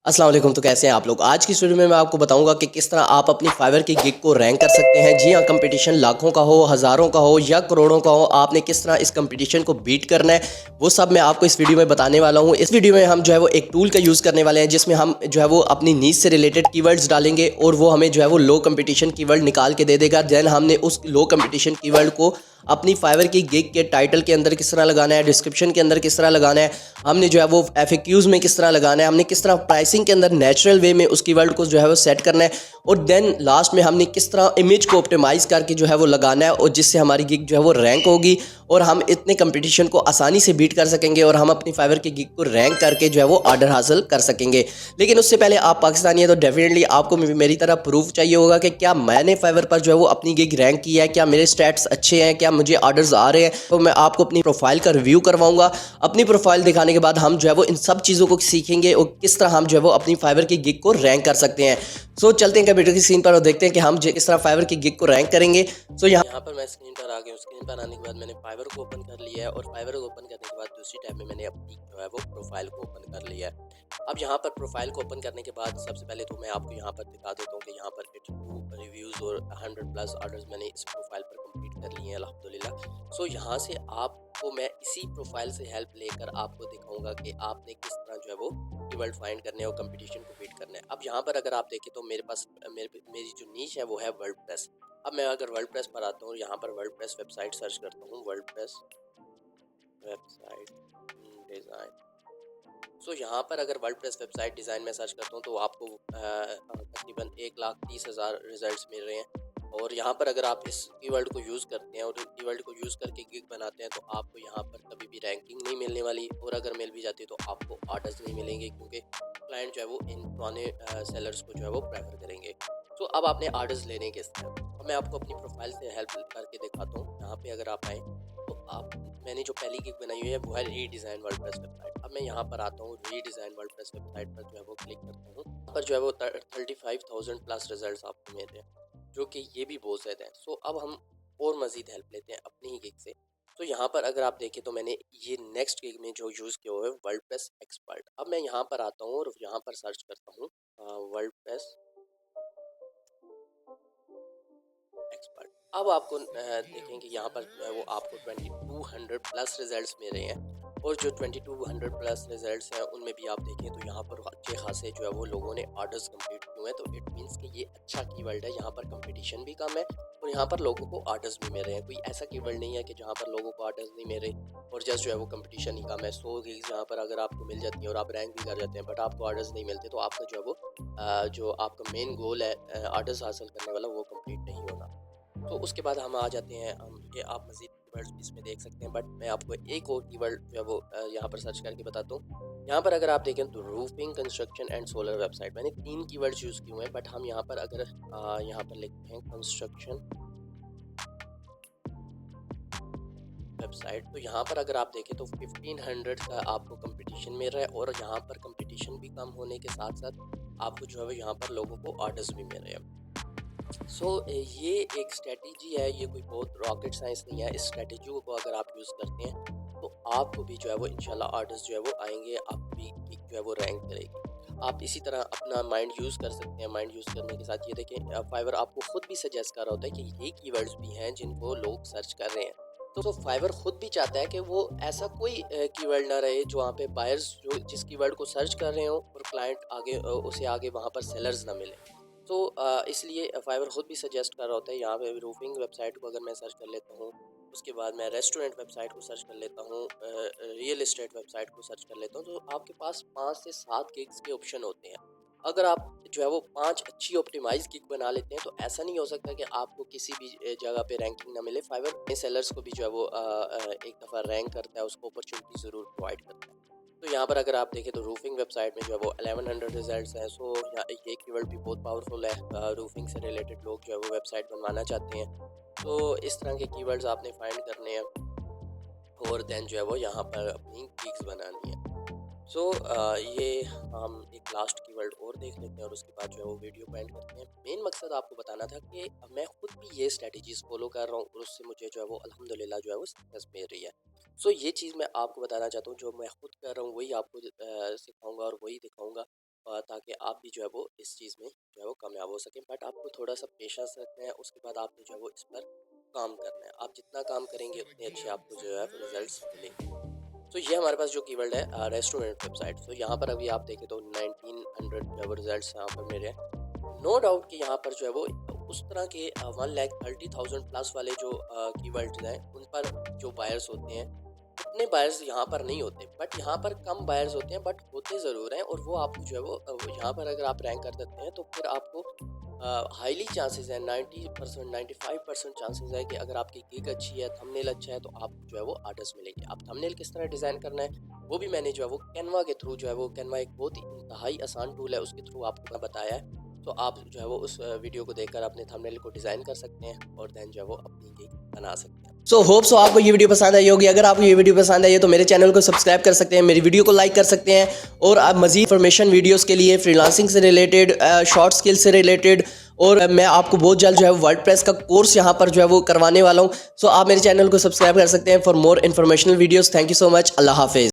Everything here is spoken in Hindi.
अस्सलाम वालेकुम। तो कैसे हैं आप लोग? आज की इस वीडियो में मैं आपको बताऊंगा कि किस तरह आप अपनी फाइवर की गिग को रैंक कर सकते हैं। जी हाँ, कंपटीशन लाखों का हो, हज़ारों का हो या करोड़ों का हो, आपने किस तरह इस कंपटीशन को बीट करना है, वो सब मैं आपको इस वीडियो में बताने वाला हूँ। इस वीडियो में हम जो है वो एक टूल का यूज़ करने वाले हैं, जिसमें हम जो है वो अपनी नीज से रिलेटेड कीवर्ड्स डालेंगे और वो हमें जो है वो लो कंपटीशन कीवर्ड निकाल के दे देगा। देन हमने उस लो कंपटीशन कीवर्ड को अपनी फाइवर की गिग के टाइटल के अंदर किस तरह लगाना है, डिस्क्रिप्शन के अंदर किस तरह लगाना है, हमने जो है वो एफएक्यूज़ में किस तरह लगाना है, हमने किस तरह प्राइसिंग के अंदर नेचुरल वे में उस कीवर्ड को जो है वो सेट करना है, और देन लास्ट में हमने किस तरह इमेज को ऑप्टिमाइज़ करके जो है वो लगाना है, और जिससे हमारी गिग जो है वो रैंक होगी और हम इतने कंपटीशन को आसानी से बीट कर सकेंगे और हम अपनी फाइवर की गिग को रैंक करके जो है वो ऑर्डर हासिल कर सकेंगे। लेकिन उससे पहले आप पाकिस्तानी है तो डेफिनेटली आपको मेरी तरह प्रूफ चाहिए होगा कि क्या मैंने फाइवर पर जो है वो अपनी गिग रैंक किया है, क्या मेरे स्टैट्स अच्छे हैं, क्या मुझे ऑर्डर्स आ रहे हैं। तो मैं आपको अपनी प्रोफाइल का रिव्यू करवाऊंगा। अपनी प्रोफाइल दिखाने के बाद हम जो है वो इन सब चीज़ों को सीखेंगे और किस तरह हम जो है वो अपनी फाइवर की गिग को रैंक कर सकते हैं। सो चलते हैं कंप्यूटर की स्क्रीन पर और देखते हैं कि हम किस तरह फाइवर की गिग को रैंक करेंगे। सो यहाँ पर मैं स्क्रीन पर आ गया हूँ। स्क्रीन पर आने के बाद मैंने फाइवर को ओपन कर लिया है और फाइवर को ओपन करने के बाद दूसरी टैब में मैंने अपनी जो है वो प्रोफाइल को ओपन कर लिया है। अब यहाँ पर प्रोफाइल को ओपन करने के बाद सबसे पहले तो मैं आपको यहाँ पर दिखा देता हूँ कि यहाँ पर 82 रिव्यूज़ और 100 प्लस ऑर्डर्स मैंने इस प्रोफाइल पर कंप्लीट कर लिए हैं अल्हम्दुलिल्लाह। सो यहाँ से आपको मैं इसी प्रोफाइल से हेल्प लेकर आपको दिखाऊंगा कि आपने किस तरह जो है वो कीवर्ड फाइंड करने और कंपटीशन को बीट करना है। अब यहाँ पर अगर आप देखें तो मेरे पास मेरी जो नीश है वो है वर्डप्रेस। अब मैं अगर वर्डप्रेस पर आता हूँ, यहाँ पर वर्डप्रेस वेबसाइट सर्च करता हूँ, वर्डप्रेस वेबसाइट डिज़ाइन। सो यहाँ पर अगर वर्डप्रेस वेबसाइट डिज़ाइन में सर्च करता हूँ तो आपको तकरीबन 1,30,000 रिजल्ट्स मिल रहे हैं। और यहाँ पर अगर आप इस कीवर्ड को यूज़ करते हैं और कीवर्ड को यूज़ करके गिग बनाते हैं तो आपको यहाँ पर कभी भी रैंकिंग नहीं मिलने वाली, और अगर मिल भी जाती है तो आपको ऑर्डर्स नहीं मिलेंगे, क्योंकि क्लाइंट जो है वो इन पुराने सेलर्स को जो है वो प्रेफर करेंगे। तो अब आपने ऑर्डर्स लेने के स्टेप, अब मैं आपको अपनी प्रोफाइल से हेल्प करके दिखाता हूँ। यहाँ पे अगर आप आएँ तो आप, मैंने जो पहली गिग बनाई हुई है वो है रीडिज़ाइन वर्डप्रेस वेबसाइट। अब मैं यहाँ पर आता हूँ, रीडिज़ाइन वर्डप्रेस वेबसाइट पर जो है वो क्लिक करता हूँ। यहाँ पर जो है वो 35,000 प्लस रिजल्ट्स आपको मिल रहे हैं, जो कि ये भी बहुत ज़्यादा है। सो अब हम और मज़ीद हेल्प लेते हैं अपनी ही गिग से। तो यहाँ पर अगर आप देखें तो मैंने ये नेक्स्ट गिग में जो यूज़ किया हुआ है वर्डप्रेस एक्सपर्ट। अब मैं यहाँ पर आता हूँ और यहाँ पर सर्च करता हूँ वर्डप्रेस एक्सपर्ट। अब आपको देखेंगे यहाँ पर जो है वो आपको 2200 प्लस रिजल्ट्स मिल रहे हैं, और जो 2200 प्लस रिजल्ट्स हैं उनमें भी आप देखें तो यहाँ पर अच्छे खासे जो है वो लोगों ने ऑर्डर्स कंप्लीट किए हैं। तो इट मीन्स कि ये अच्छा कीवर्ड है, यहाँ पर कंपटीशन भी कम है और यहाँ पर लोगों को ऑर्डर्स भी मिल रहे हैं। कोई ऐसा कीवर्ड नहीं है कि जहाँ पर लोगों को ऑर्डर्स नहीं मिल रहे और जस्ट जो है वो कंपटीशन ही कम है। 100 गिग्स यहाँ पर अगर आपको मिल जाती है और आप रैंक भी कर जाते हैं बट आपको ऑर्डर्स नहीं मिलते, तो आपका जो है वो जो आपका मेन गोल है ऑर्डर्स हासिल करने वाला, वो कंप्लीट नहीं होगा। तो उसके बाद हम आ जाते हैं, हम ये आप मज़ीद कीवर्ड्स भी इसमें देख सकते हैं, बट मैं आपको एक और कीवर्ड जो है वो यहाँ पर सर्च करके बताता हूँ। यहाँ पर अगर आप देखें तो roofing, construction and solar website, मैंने 3 कीवर्ड्स यूज़ किए हुए हैं, बट हम यहाँ पर अगर यहाँ पर लिखते हैं कंस्ट्रक्शन वेबसाइट, तो यहाँ पर अगर आप देखें तो 1500 का आपको कंपटीशन मिल रहा है, और यहाँ पर कंपटीशन भी कम होने के साथ साथ आपको जो है यहाँ पर लोगों को ऑर्डर्स भी मिल रहे हैं। ये एक स्ट्रेटेजी है, ये कोई बहुत रॉकेट साइंस नहीं है। इस स्ट्रेटेजी को अगर आप यूज़ करते हैं तो आपको भी जो है वो इंशाल्लाह ऑर्डर्स जो है वो आएंगे, आपकी गिग जो है वो रैंक करेगी। आप इसी तरह अपना माइंड यूज़ कर सकते हैं। माइंड यूज़ करने के साथ ये देखें, फाइवर आपको खुद भी सजेस्ट कर रहा होता है कि ये कीवर्ड्स भी हैं जिनको लोग सर्च कर रहे हैं। तो फाइवर खुद भी चाहता है कि वो ऐसा कोई कीवर्ड ना रहे जो वहाँ पे बायर्स जो जिस कीवर्ड को सर्च कर रहे हो और क्लाइंट आगे उसे आगे वहाँ पर सेलर्स ना मिले। तो इसलिए फाइवर खुद भी सजेस्ट कर रहा होता है। यहाँ पे रूफिंग वेबसाइट को अगर मैं सर्च कर लेता हूँ, उसके बाद मैं रेस्टोरेंट वेबसाइट को सर्च कर लेता हूँ, रियल एस्टेट वेबसाइट को सर्च कर लेता हूँ, तो आपके पास 5 से 7 गिग्स के ऑप्शन होते हैं। अगर आप जो है वो 5 अच्छी ऑप्टिमाइज गिग बना लेते हैं तो ऐसा नहीं हो सकता कि आपको किसी भी जगह पे रैंकिंग ना मिले। फाइवर अपने सेलर्स को भी जो है वो एक दफ़ा रैंक करता है, उसको अपॉर्चुनिटी ज़रूर प्रोवाइड करता है। तो यहाँ पर अगर आप देखें तो रूफिंग वेबसाइट में जो है वो 1100 रिजल्ट्स हैं। सो ये कीवर्ड भी बहुत पावरफुल है। रूफिंग से रिलेटेड लोग जो है वो वेबसाइट बनवाना चाहते हैं, तो इस तरह के कीवर्ड्स आपने फाइंड करने हैं और देन जो है वो यहाँ पर अपनी गिग्स बनानी है। ये हम एक लास्ट कीवर्ड और देख लेते हैं और उसके बाद जो है वो वीडियो को एंड करते हैं। मेन मकसद आपको बताना था कि मैं खुद भी ये स्ट्रेटजीज फॉलो कर रहा हूँ और उससे मुझे जो है वो अल्हम्दुलिल्लाह जो है वो सक्सेस मिल रही है। ये चीज़ मैं आपको बताना चाहता हूँ, जो मैं खुद कर रहा हूँ वही आपको सिखाऊंगा और वही दिखाऊंगा। ताकि आप भी जो है वो इस चीज़ में जो है वो कामयाब हो सकें। बट आपको थोड़ा सा पेशेंस रखना है, उसके बाद आपने जो है वो इस पर काम करना है। आप जितना काम करेंगे उतने अच्छे आपको जो है रिजल्ट्स मिलेंगे। तो ये हमारे पास जो कीवर्ड है रेस्टोरेंट वेबसाइट, तो यहाँ पर अभी आप देखें तो 1900 जो है वो रिजल्ट्स यहाँ पर मेरे हैं। नो डाउट कि यहाँ पर जो है वो उस तरह के 1,30,000 प्लस वाले जो कीवर्ड्स हैं उन पर जो बायर्स होते हैं उतने बायर्स यहाँ पर नहीं होते, बट यहाँ पर कम बायर्स होते हैं, बट होते ज़रूर हैं। और वो आपको जो है वो यहाँ पर अगर आप रैंक कर देते हैं तो फिर आपको हाईली चांसेस है, 90% 95% चांसेस है कि अगर आपकी गिग अच्छी है, थंबनेल अच्छा है, तो आपको जो है वो ऑर्डर्स मिलेंगे। आप थंबनेल किस तरह डिज़ाइन करना है वो भी मैंने जो है वो कैनवा के थ्रू जो है वो, कैनवा एक बहुत ही इंतहाई आसान टूल है, उसके थ्रू आपको मैं बताया है। तो आप जो है वो उस वीडियो को देखकर अपने थंबनेल को डिज़ाइन कर सकते हैं और देन जो है वो अपनी गिग बना सकते हैं। सो होप सो आपको ये वीडियो पसंद आई होगी। अगर आपको ये वीडियो पसंद आई है तो मेरे चैनल को सब्सक्राइब कर सकते हैं, मेरी वीडियो को लाइक कर सकते हैं। और आप मज़ीद इन्फॉर्मेशन वीडियोस के लिए फ्रीलांसिंग से रिलेटेड, शॉर्ट स्किल से रिलेटेड, और मैं आपको बहुत जल्द जो है वर्डप्रेस का कोर्स यहाँ पर जो है वो करवाने वाला हूँ। सो आप मेरे चैनल को सब्सक्राइब कर सकते हैं for more informational videos. Thank you so much. अल्लाह हाफिज़।